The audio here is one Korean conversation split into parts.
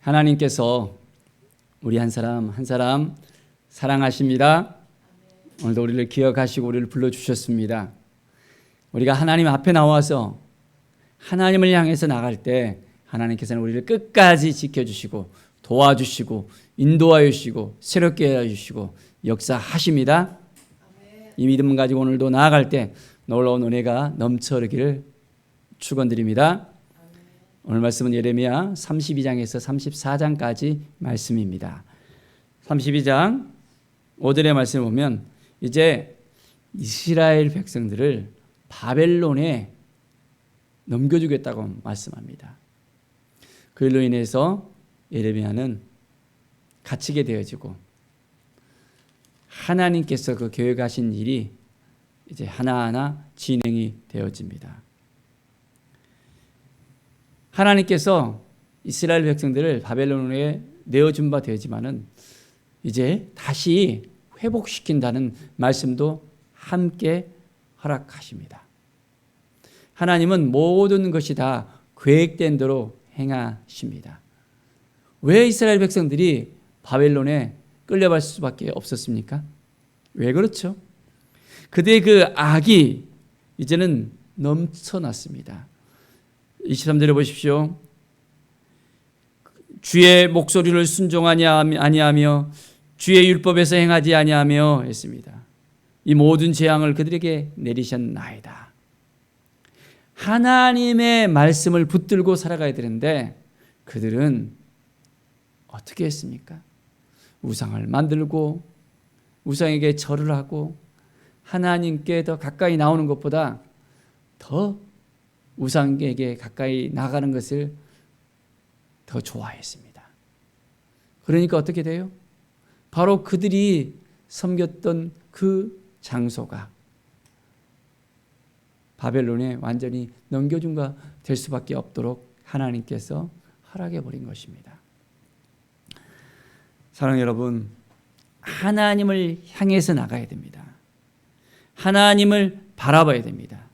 하나님께서 우리 한 사람 한 사람 사랑하십니다. 오늘도 우리를 기억하시고 우리를 불러주셨습니다. 우리가 하나님 앞에 나와서 하나님을 향해서 나갈 때 하나님께서는 우리를 끝까지 지켜주시고 도와주시고 인도하여 주시고 새롭게 해주시고 역사하십니다. 이 믿음을 가지고 오늘도 나아갈 때 놀라운 은혜가 넘쳐 흐르기를 축원드립니다. 오늘 말씀은 예레미야 32장에서 34장까지 말씀입니다. 32장 5절의 말씀을 보면 이제 이스라엘 백성들을 바벨론에 넘겨주겠다고 말씀합니다. 그 일로 인해서 예레미야는 갇히게 되어지고 하나님께서 그 계획하신 일이 이제 하나하나 진행이 되어집니다. 하나님께서 이스라엘 백성들을 바벨론에 내어준 바 되었지만은 이제 다시 회복시킨다는 말씀도 함께 허락하십니다. 하나님은 모든 것이 다 계획된 대로 행하십니다. 왜 이스라엘 백성들이 바벨론에 끌려갈 수밖에 없었습니까? 왜 그렇죠? 그들의 그 악이 이제는 넘쳐났습니다. 23절에 보십시오. 주의 목소리를 순종하지 아니하며 주의 율법에서 행하지 아니하며 했습니다. 이 모든 재앙을 그들에게 내리셨나이다. 하나님의 말씀을 붙들고 살아가야 되는데 그들은 어떻게 했습니까? 우상을 만들고 우상에게 절을 하고 하나님께 더 가까이 나오는 것보다 더 우상에게 가까이 나가는 것을 더 좋아했습니다. 그러니까 어떻게 돼요? 바로 그들이 섬겼던 그 장소가 바벨론에 완전히 넘겨준 될 수밖에 없도록 하나님께서 허락해 버린 것입니다. 사랑하는 여러분, 하나님을 향해서 나가야 됩니다. 하나님을 바라봐야 됩니다.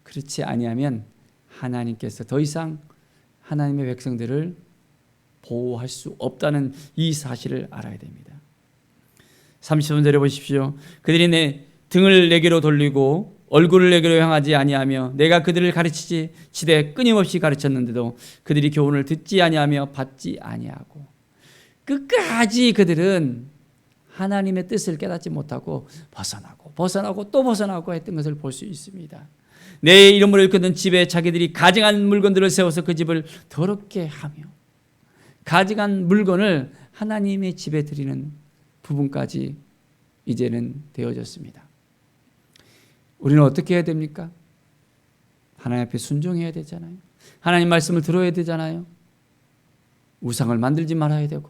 그렇지 아니하면 하나님께서 더 이상 하나님의 백성들을 보호할 수 없다는 이 사실을 알아야 됩니다. 30절에 보십시오. 그들이 내 등을 내게로 돌리고 얼굴을 내게로 향하지 아니하며 내가 그들을 가르치지 치되 끊임없이 가르쳤는데도 그들이 교훈을 듣지 아니하며 받지 아니하고 끝까지 그들은 하나님의 뜻을 깨닫지 못하고 벗어나고 또 벗어나고 했던 것을 볼 수 있습니다. 내 이름으로 일컫는 집에 자기들이 가증한 물건들을 세워서 그 집을 더럽게 하며 가증한 물건을 하나님의 집에 드리는 부분까지 이제는 되어졌습니다. 우리는 어떻게 해야 됩니까? 하나님 앞에 순종해야 되잖아요. 하나님 말씀을 들어야 되잖아요. 우상을 만들지 말아야 되고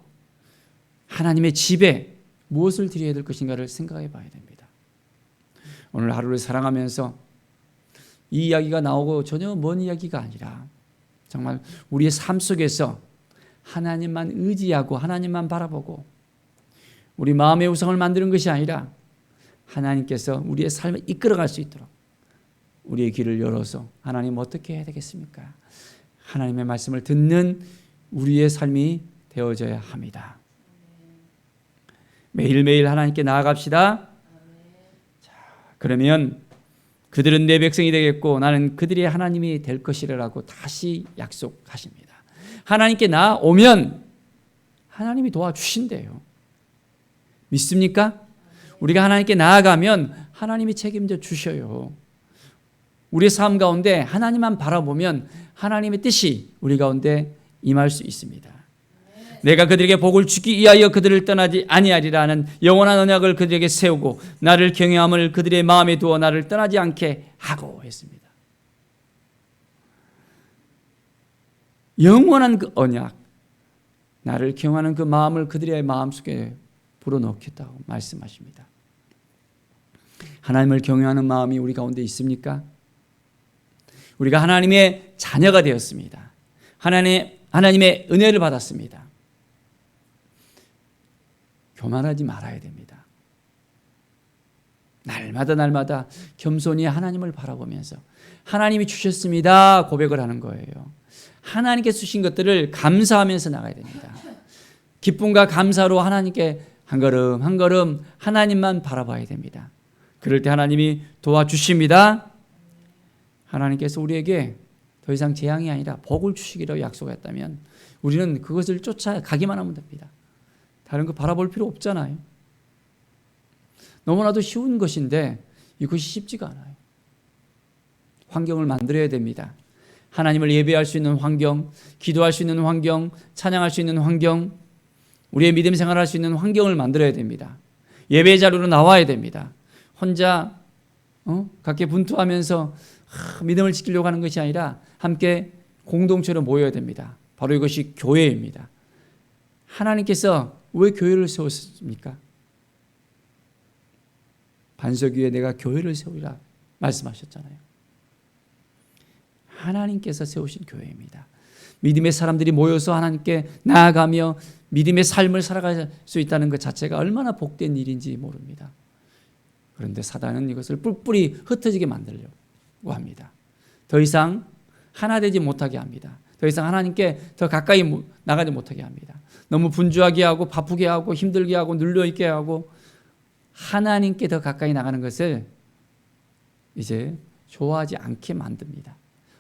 하나님의 집에 무엇을 드려야 될 것인가를 생각해 봐야 됩니다. 오늘 하루를 살아가면서 이 이야기가 나오고 전혀 먼 이야기가 아니라 정말 우리의 삶 속에서 하나님만 의지하고 하나님만 바라보고 우리 마음의 우상을 만드는 것이 아니라 하나님께서 우리의 삶을 이끌어갈 수 있도록 우리의 귀를 열어서 하나님 어떻게 해야 되겠습니까? 하나님의 말씀을 듣는 우리의 삶이 되어져야 합니다. 매일매일 하나님께 나아갑시다. 자, 그러면 그들은 내 백성이 되겠고 나는 그들의 하나님이 될 것이라고 다시 약속하십니다. 하나님께 나오면 하나님이 도와주신대요. 믿습니까? 우리가 하나님께 나아가면 하나님이 책임져 주셔요. 우리의 삶 가운데 하나님만 바라보면 하나님의 뜻이 우리 가운데 임할 수 있습니다. 내가 그들에게 복을 주기 위하여 그들을 떠나지 아니하리라는 영원한 언약을 그들에게 세우고 나를 경외함을 그들의 마음에 두어 나를 떠나지 않게 하고 했습니다. 영원한 그 언약, 나를 경외하는 그 마음을 그들의 마음속에 불어넣겠다고 말씀하십니다. 하나님을 경외하는 마음이 우리 가운데 있습니까? 우리가 하나님의 자녀가 되었습니다. 하나님의 은혜를 받았습니다. 교만하지 말아야 됩니다. 날마다 겸손히 하나님을 바라보면서 하나님이 주셨습니다 고백을 하는 거예요. 하나님께 주신 것들을 감사하면서 나가야 됩니다. 기쁨과 감사로 하나님께 한 걸음 한 걸음 하나님만 바라봐야 됩니다. 그럴 때 하나님이 도와주십니다. 하나님께서 우리에게 더 이상 재앙이 아니라 복을 주시기로 약속했다면 우리는 그것을 쫓아가기만 하면 됩니다. 다른 거 바라볼 필요 없잖아요. 너무나도 쉬운 것인데 이것이 쉽지가 않아요. 환경을 만들어야 됩니다. 하나님을 예배할 수 있는 환경, 기도할 수 있는 환경, 찬양할 수 있는 환경, 우리의 믿음 생활할 수 있는 환경을 만들어야 됩니다. 예배 자료로 나와야 됩니다. 혼자 각기 분투하면서 믿음을 지키려고 하는 것이 아니라 함께 공동체로 모여야 됩니다. 바로 이것이 교회입니다. 하나님께서 왜 교회를 세웠습니까? 반석 위에 내가 교회를 세우리라 말씀하셨잖아요. 하나님께서 세우신 교회입니다. 믿음의 사람들이 모여서 하나님께 나아가며 믿음의 삶을 살아갈 수 있다는 것 자체가 얼마나 복된 일인지 모릅니다. 그런데 사단은 이것을 뿔뿔이 흩어지게 만들려고 합니다. 더 이상 하나 되지 못하게 합니다. 더 이상 하나님께 더 가까이 나가지 못하게 합니다. 너무 분주하게 하고 바쁘게 하고 힘들게 하고 눌려있게 하고 하나님께 더 가까이 나가는 것을 이제 좋아하지 않게 만듭니다.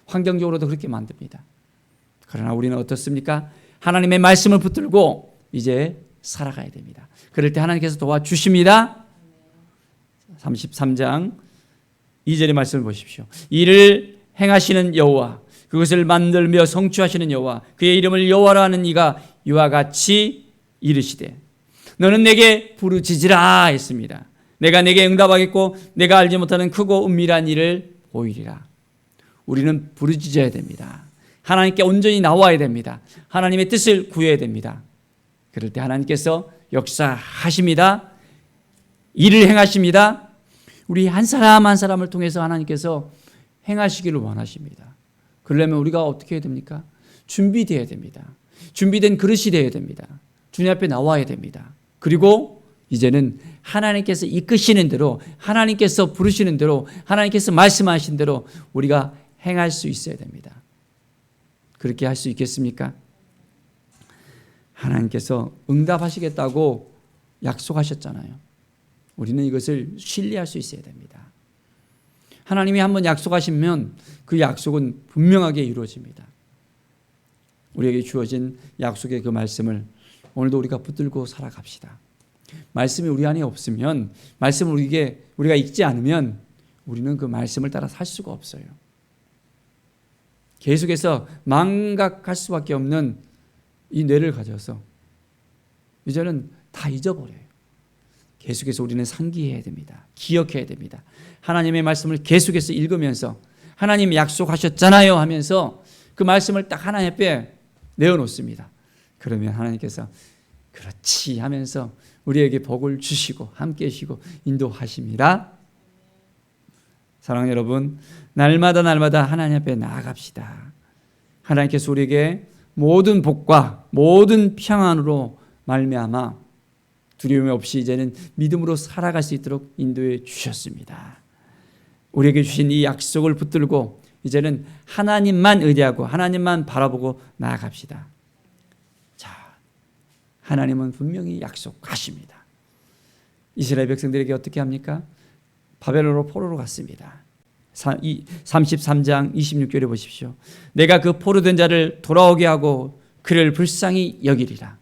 환경적으로도 그렇게 만듭니다. 그러나 우리는 어떻습니까? 하나님의 말씀을 붙들고 이제 살아가야 됩니다. 그럴 때 하나님께서 도와주십니다. 33장 2절의 말씀을 보십시오. 이를 행하시는 여호와, 그것을 만들며 성취하시는 여호와, 그의 이름을 여호와라 하는 이가 이와 같이 이르시되 너는 내게 부르짖으라 했습니다. 내가 내게 응답하겠고 내가 알지 못하는 크고 은밀한 일을 보이리라. 우리는 부르짖어야 됩니다. 하나님께 온전히 나와야 됩니다. 하나님의 뜻을 구해야 됩니다. 그럴 때 하나님께서 역사하십니다. 일을 행하십니다. 우리 한 사람 한 사람을 통해서 하나님께서 행하시기를 원하십니다. 그러려면 우리가 어떻게 해야 됩니까? 준비되어야 됩니다. 준비된 그릇이 되어야 됩니다. 주님 앞에 나와야 됩니다. 그리고 이제는 하나님께서 이끄시는 대로, 하나님께서 부르시는 대로, 하나님께서 말씀하신 대로 우리가 행할 수 있어야 됩니다. 그렇게 할 수 있겠습니까? 하나님께서 응답하시겠다고 약속하셨잖아요. 우리는 이것을 신뢰할 수 있어야 됩니다. 하나님이 한번 약속하시면 그 약속은 분명하게 이루어집니다. 우리에게 주어진 약속의 그 말씀을 오늘도 우리가 붙들고 살아갑시다. 말씀이 우리 안에 없으면, 말씀을 우리가 읽지 않으면 우리는 그 말씀을 따라 살 수가 없어요. 계속해서 망각할 수밖에 없는 이 뇌를 가져서 이제는 다 잊어버려요. 계속해서 우리는 상기해야 됩니다. 기억해야 됩니다. 하나님의 말씀을 계속해서 읽으면서 하나님 약속하셨잖아요 하면서 그 말씀을 딱 하나님 앞에 내어놓습니다. 그러면 하나님께서 그렇지 하면서 우리에게 복을 주시고 함께 하시고 인도하십니다. 사랑하는 여러분, 날마다 하나님 앞에 나아갑시다. 하나님께서 우리에게 모든 복과 모든 평안으로 말미암아 두려움 없이 이제는 믿음으로 살아갈 수 있도록 인도해 주셨습니다. 우리에게 주신 이 약속을 붙들고 이제는 하나님만 의지하고 하나님만 바라보고 나아갑시다. 자, 하나님은 분명히 약속하십니다. 이스라엘 백성들에게 어떻게 합니까? 바벨론으로 포로로 갔습니다. 33장 26절에 보십시오. 내가 그 포로된 자를 돌아오게 하고 그를 불쌍히 여기리라.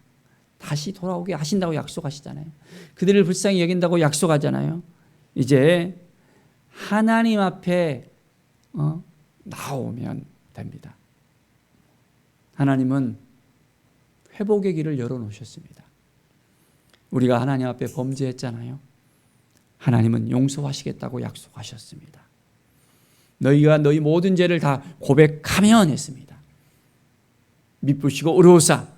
다시 돌아오게 하신다고 약속하시잖아요. 그들을 불쌍히 여긴다고 약속하잖아요. 이제 하나님 앞에 나오면 됩니다. 하나님은 회복의 길을 열어놓으셨습니다. 우리가 하나님 앞에 범죄했잖아요. 하나님은 용서하시겠다고 약속하셨습니다. 너희가 너희 모든 죄를 다 고백하면 했습니다. 미쁘시고 의로우사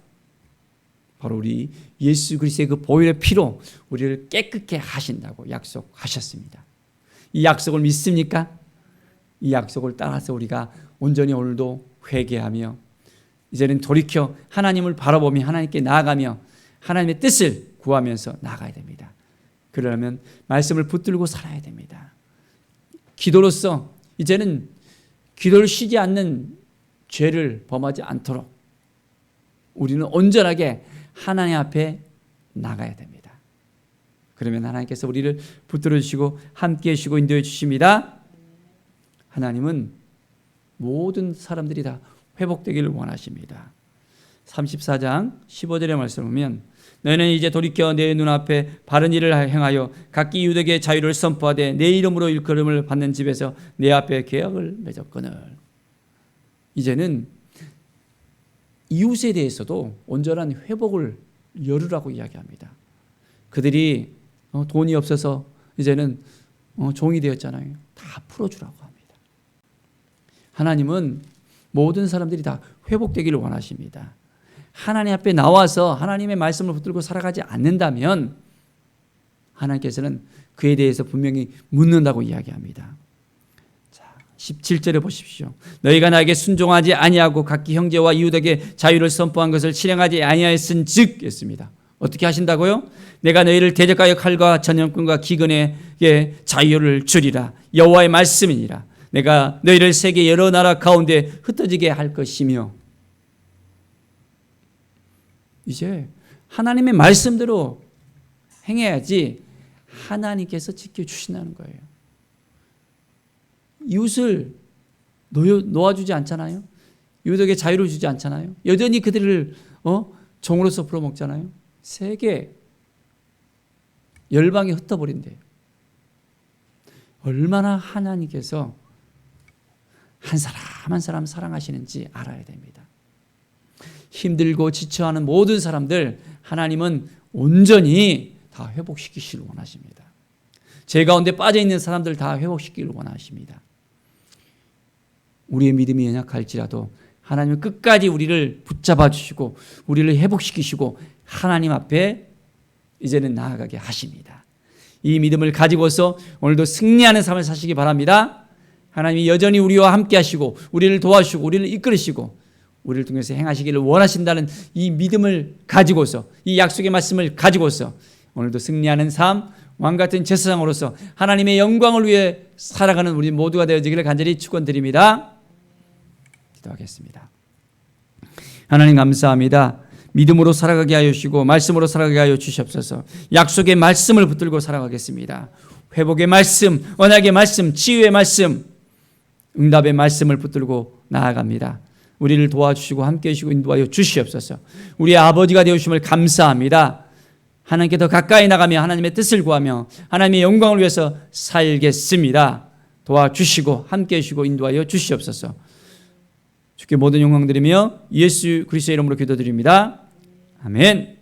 바로 우리 예수 그리스도의 그 보혈의 피로 우리를 깨끗게 하신다고 약속하셨습니다. 이 약속을 믿습니까? 이 약속을 따라서 우리가 온전히 오늘도 회개하며 이제는 돌이켜 하나님을 바라보며 하나님께 나아가며 하나님의 뜻을 구하면서 나아가야 됩니다. 그러려면 말씀을 붙들고 살아야 됩니다. 기도로서 이제는 기도를 쉬지 않는 죄를 범하지 않도록 우리는 온전하게 하나님 앞에 나가야 됩니다. 그러면 하나님께서 우리를 붙들어 주시고 함께 해주시고 인도해 주십니다. 하나님은 모든 사람들이 다 회복되기를 원하십니다. 34장 15절의 말씀을 보면 너희는 이제 돌이켜 내 눈앞에 바른 일을 행하여 각기 유대의 자유를 선포하되 내 이름으로 일컬음을 받는 집에서 내 앞에 계약을 맺었거늘. 이제는 이웃에 대해서도 온전한 회복을 열으라고 이야기합니다. 그들이 돈이 없어서 이제는 종이 되었잖아요. 다 풀어주라고 합니다. 하나님은 모든 사람들이 다 회복되기를 원하십니다. 하나님 앞에 나와서 하나님의 말씀을 붙들고 살아가지 않는다면 하나님께서는 그에 대해서 분명히 묻는다고 이야기합니다. 자, 17절에 보십시오. 너희가 나에게 순종하지 아니하고 각기 형제와 이웃에게 자유를 선포한 것을 실행하지 아니하였은즉 했습니다. 어떻게 하신다고요? 내가 너희를 대적하여 칼과 전염병과 기근에게 자유를 주리라. 여호와의 말씀이니라. 내가 너희를 세계 여러 나라 가운데 흩어지게 할 것이며. 이제 하나님의 말씀대로 행해야지 하나님께서 지켜주신다는 거예요. 이웃을 놓아주지 않잖아요. 이웃에게 자유를 주지 않잖아요. 여전히 그들을 종으로서 풀어먹잖아요. 세계 열방에 흩어버린대요. 얼마나 하나님께서 한 사람 한 사람 사랑하시는지 알아야 됩니다. 힘들고 지쳐하는 모든 사람들 하나님은 온전히 다 회복시키시길 원하십니다. 죄 가운데 빠져있는 사람들 다 회복시키길 원하십니다. 우리의 믿음이 연약할지라도 하나님은 끝까지 우리를 붙잡아 주시고 우리를 회복시키시고 하나님 앞에 이제는 나아가게 하십니다. 이 믿음을 가지고서 오늘도 승리하는 삶을 사시기 바랍니다. 하나님이 여전히 우리와 함께 하시고 우리를 도와주시고 우리를 이끌으시고 우리를 통해서 행하시기를 원하신다는 이 믿음을 가지고서 이 약속의 말씀을 가지고서 오늘도 승리하는 삶, 왕같은 제사장으로서 하나님의 영광을 위해 살아가는 우리 모두가 되어지기를 간절히 축원드립니다. 기도하겠습니다. 하나님 감사합니다. 믿음으로 살아가게 하여 주시고 말씀으로 살아가게 하여 주시옵소서. 약속의 말씀을 붙들고 살아가겠습니다. 회복의 말씀, 언약의 말씀, 치유의 말씀, 응답의 말씀을 붙들고 나아갑니다. 우리를 도와주시고 함께해 주시고 인도하여 주시옵소서. 우리의 아버지가 되어주심을 감사합니다. 하나님께 더 가까이 나가며 하나님의 뜻을 구하며 하나님의 영광을 위해서 살겠습니다. 도와주시고 함께해 주시고 인도하여 주시옵소서. 주께 모든 영광 드리며 예수 그리스도의 이름으로 기도드립니다. 아멘.